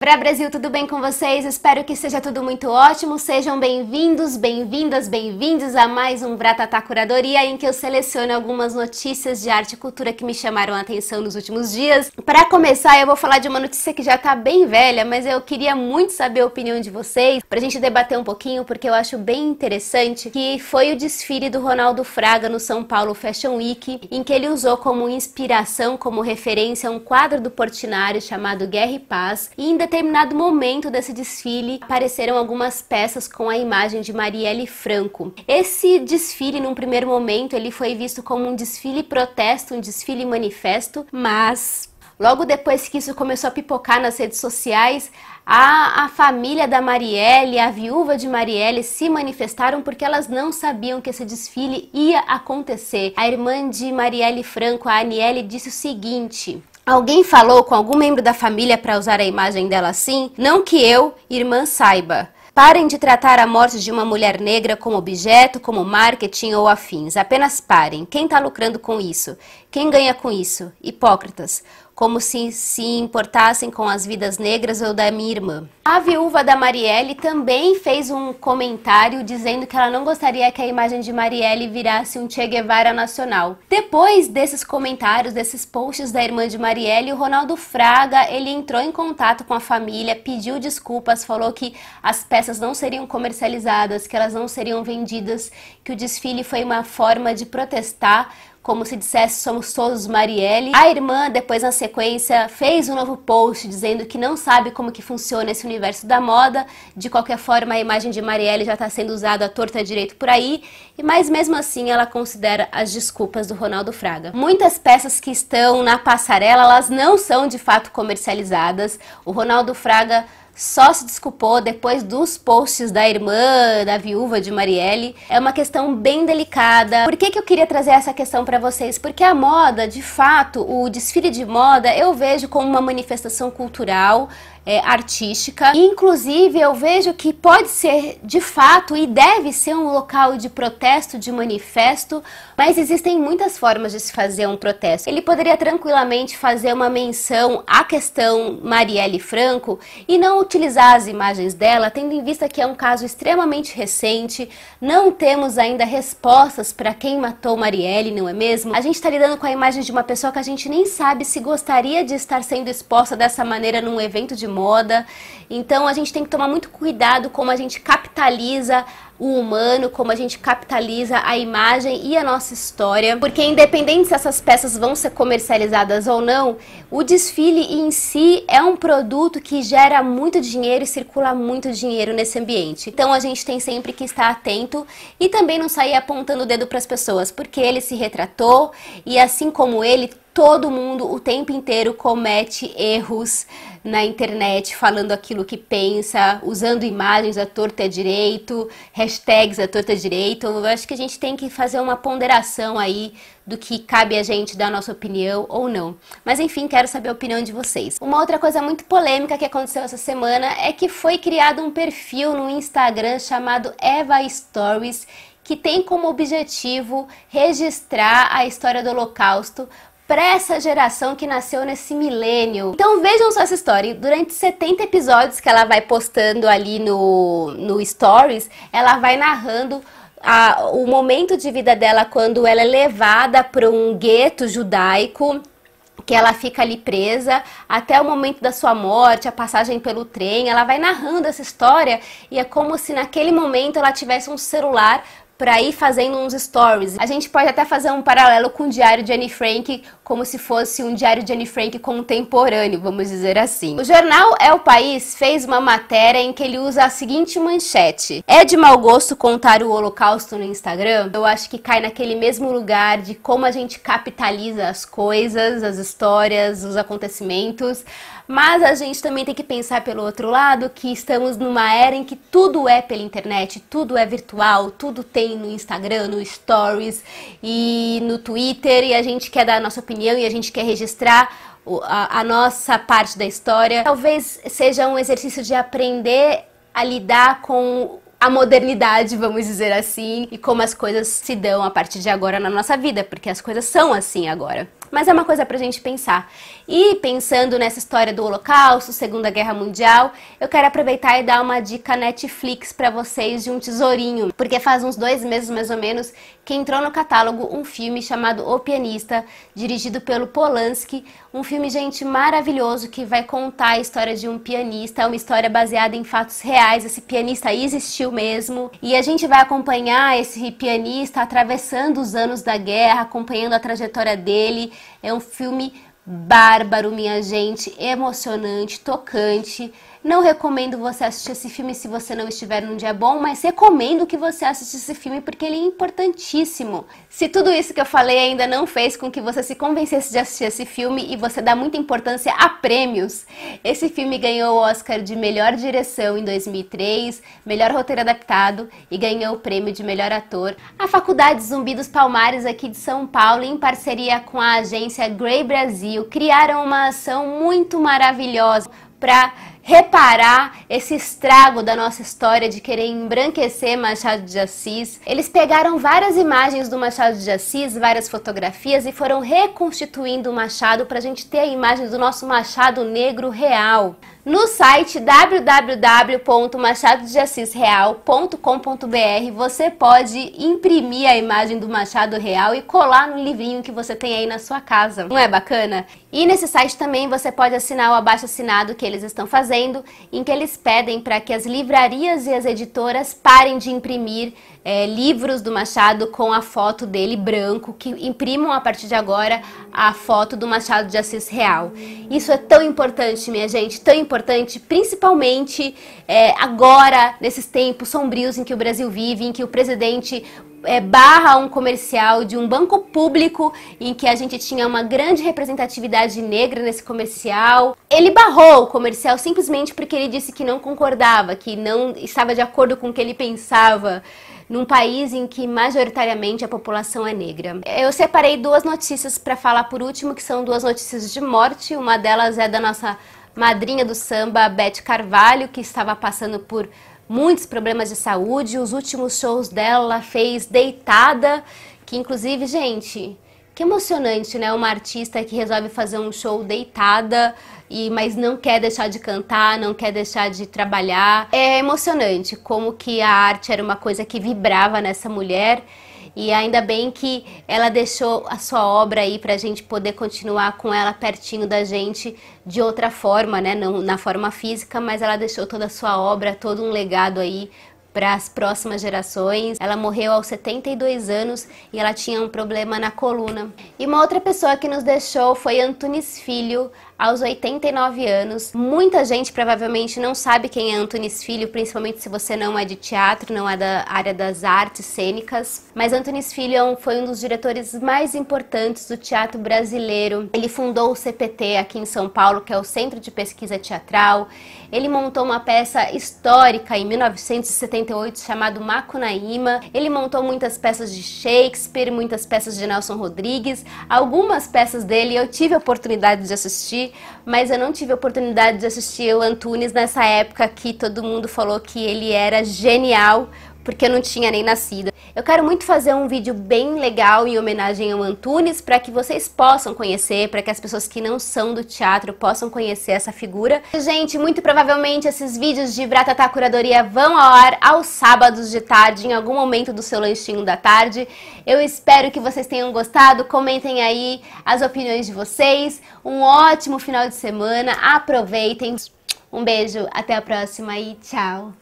Pra Brasil, tudo bem com vocês? Espero que seja tudo muito ótimo. Sejam bem-vindos, bem-vindas, bem-vindos a mais um Bratatá Curadoria, em que eu seleciono algumas notícias de arte e cultura que me chamaram a atenção nos últimos dias. Para começar, eu vou falar de uma notícia que já tá bem velha, mas eu queria muito saber a opinião de vocês, pra gente debater um pouquinho, porque eu acho bem interessante, que foi o desfile do Ronaldo Fraga no São Paulo Fashion Week, em que ele usou como inspiração, como referência, um quadro do Portinari chamado Guerra e Paz, e em determinado momento desse desfile apareceram algumas peças com a imagem de Marielle Franco. Esse desfile, num primeiro momento, ele foi visto como um desfile protesto, um desfile manifesto, mas logo depois que isso começou a pipocar nas redes sociais, a família da Marielle, a viúva de Marielle, se manifestaram porque elas não sabiam que esse desfile ia acontecer. A irmã de Marielle Franco, a Aniele, disse o seguinte: alguém falou com algum membro da família para usar a imagem dela assim? Não que eu, irmã, saiba. Parem de tratar a morte de uma mulher negra como objeto, como marketing ou afins. Apenas parem. Quem está lucrando com isso? Quem ganha com isso? Hipócritas. Como se importassem com as vidas negras ou da minha irmã. A viúva da Marielle também fez um comentário dizendo que ela não gostaria que a imagem de Marielle virasse um Che Guevara nacional. Depois desses comentários, desses posts da irmã de Marielle, o Ronaldo Fraga, ele entrou em contato com a família, pediu desculpas, falou que as peças não seriam comercializadas, que elas não seriam vendidas, que o desfile foi uma forma de protestar, como se dissesse somos todos Marielle. A irmã, depois na sequência, fez um novo post dizendo que não sabe como que funciona esse universo da moda. De qualquer forma, a imagem de Marielle já está sendo usada à torta e direito por aí, mas mesmo assim ela considera as desculpas do Ronaldo Fraga. Muitas peças que estão na passarela, elas não são de fato comercializadas. O Ronaldo Fraga só se desculpou depois dos posts da irmã, da viúva de Marielle. É uma questão bem delicada. Por que eu queria trazer essa questão para vocês? Porque a moda, de fato, o desfile de moda, eu vejo como uma manifestação cultural, artística. Inclusive, eu vejo que pode ser, de fato, e deve ser um local de protesto, de manifesto, mas existem muitas formas de se fazer um protesto. Ele poderia tranquilamente fazer uma menção à questão Marielle Franco e não utilizar as imagens dela, tendo em vista que é um caso extremamente recente, não temos ainda respostas para quem matou Marielle, não é mesmo? A gente está lidando com a imagem de uma pessoa que a gente nem sabe se gostaria de estar sendo exposta dessa maneira num evento de moda. Então a gente tem que tomar muito cuidado como a gente capitaliza o humano, como a gente capitaliza a imagem e a nossa história, porque independente se essas peças vão ser comercializadas ou não, o desfile em si é um produto que gera muito dinheiro e circula muito dinheiro nesse ambiente. Então a gente tem sempre que estar atento e também não sair apontando o dedo para as pessoas, porque ele se retratou e assim como ele, todo mundo o tempo inteiro comete erros na internet, falando aquilo que pensa, usando imagens à torta e à direito, hashtags à torta e à direito. Eu acho que a gente tem que fazer uma ponderação aí do que cabe a gente dar a nossa opinião ou não. Mas enfim, quero saber a opinião de vocês. Uma outra coisa muito polêmica que aconteceu essa semana é que foi criado um perfil no Instagram chamado Eva Stories, que tem como objetivo registrar a história do Holocausto para essa geração que nasceu nesse milênio. Então vejam só essa história. Durante 70 episódios que ela vai postando ali no Stories, ela vai narrando o momento de vida dela quando ela é levada para um gueto judaico, que ela fica ali presa, até o momento da sua morte, a passagem pelo trem. Ela vai narrando essa história e é como se naquele momento ela tivesse um celular para ir fazendo uns stories. A gente pode até fazer um paralelo com o Diário de Anne Frank, como se fosse um Diário de Anne Frank contemporâneo, vamos dizer assim. O jornal É o País fez uma matéria em que ele usa a seguinte manchete: é de mau gosto contar o Holocausto no Instagram? Eu acho que cai naquele mesmo lugar de como a gente capitaliza as coisas, as histórias, os acontecimentos, mas a gente também tem que pensar pelo outro lado que estamos numa era em que tudo é pela internet, tudo é virtual, tudo tem no Instagram, no Stories e no Twitter, e a gente quer dar a nossa opinião e a gente quer registrar a nossa parte da história. Talvez seja um exercício de aprender a lidar com a modernidade, vamos dizer assim, e como as coisas se dão a partir de agora na nossa vida, porque as coisas são assim agora. Mas é uma coisa pra gente pensar. E pensando nessa história do Holocausto, Segunda Guerra Mundial, eu quero aproveitar e dar uma dica Netflix para vocês de um tesourinho, porque faz uns 2 meses mais ou menos que entrou no catálogo um filme chamado O Pianista, dirigido pelo Polanski, um filme, gente, maravilhoso que vai contar a história de um pianista, é uma história baseada em fatos reais, esse pianista existiu mesmo, e a gente vai acompanhar esse pianista atravessando os anos da guerra, acompanhando a trajetória dele. É um filme bárbaro, minha gente, emocionante, tocante. Não recomendo você assistir esse filme se você não estiver num dia bom, mas recomendo que você assista esse filme porque ele é importantíssimo. Se tudo isso que eu falei ainda não fez com que você se convencesse de assistir esse filme e você dá muita importância a prêmios, esse filme ganhou o Oscar de melhor direção em 2003, melhor roteiro adaptado e ganhou o prêmio de melhor ator. A Faculdade Zumbi dos Palmares aqui de São Paulo, em parceria com a agência Grey Brasil, criaram uma ação muito maravilhosa para reparar esse estrago da nossa história de querer embranquecer Machado de Assis. Eles pegaram várias imagens do Machado de Assis, várias fotografias e foram reconstituindo o Machado para a gente ter a imagem do nosso Machado negro real. No site www.machadodeassisreal.com.br você pode imprimir a imagem do Machado real e colar no livrinho que você tem aí na sua casa. Não é bacana? E nesse site também você pode assinar o abaixo-assinado que eles estão fazendo, em que eles pedem para que as livrarias e as editoras parem de imprimir livros do Machado com a foto dele branco, que imprimam a partir de agora a foto do Machado de Assis real. Isso é tão importante, minha gente, tão importante, principalmente agora, nesses tempos sombrios em que o Brasil vive, em que o presidente barra um comercial de um banco público em que a gente tinha uma grande representatividade negra nesse comercial. Ele barrou o comercial simplesmente porque ele disse que não concordava, que não estava de acordo com o que ele pensava, num país em que majoritariamente a população é negra. Eu separei 2 notícias para falar por último, que são 2 notícias de morte. Uma delas é da nossa madrinha do samba, Beth Carvalho, que estava passando por muitos problemas de saúde. Os últimos shows dela ela fez deitada, que inclusive, gente, que emocionante, né? Uma artista que resolve fazer um show deitada, mas não quer deixar de cantar, não quer deixar de trabalhar. É emocionante como que a arte era uma coisa que vibrava nessa mulher. E ainda bem que ela deixou a sua obra aí pra gente poder continuar com ela pertinho da gente de outra forma, né? Não na forma física, mas ela deixou toda a sua obra, todo um legado aí para as próximas gerações. Ela morreu aos 72 anos e ela tinha um problema na coluna. E uma outra pessoa que nos deixou foi Antunes Filho, aos 89 anos. Muita gente provavelmente não sabe quem é Antunes Filho, principalmente se você não é de teatro, não é da área das artes cênicas. Mas Antunes Filho foi um dos diretores mais importantes do teatro brasileiro. Ele fundou o CPT aqui em São Paulo, que é o Centro de Pesquisa Teatral. Ele montou uma peça histórica em 1978 chamada Macunaíma. Ele montou muitas peças de Shakespeare, muitas peças de Nelson Rodrigues. Algumas peças dele eu tive a oportunidade de assistir, mas eu não tive a oportunidade de assistir o Antunes nessa época que todo mundo falou que ele era genial, porque eu não tinha nem nascido. Eu quero muito fazer um vídeo bem legal em homenagem ao Antunes, para que vocês possam conhecer, para que as pessoas que não são do teatro possam conhecer essa figura. Gente, muito provavelmente esses vídeos de Bratatá Curadoria vão ao ar aos sábados de tarde, em algum momento do seu lanchinho da tarde. Eu espero que vocês tenham gostado, comentem aí as opiniões de vocês. Um ótimo final de semana, aproveitem. Um beijo, até a próxima e tchau!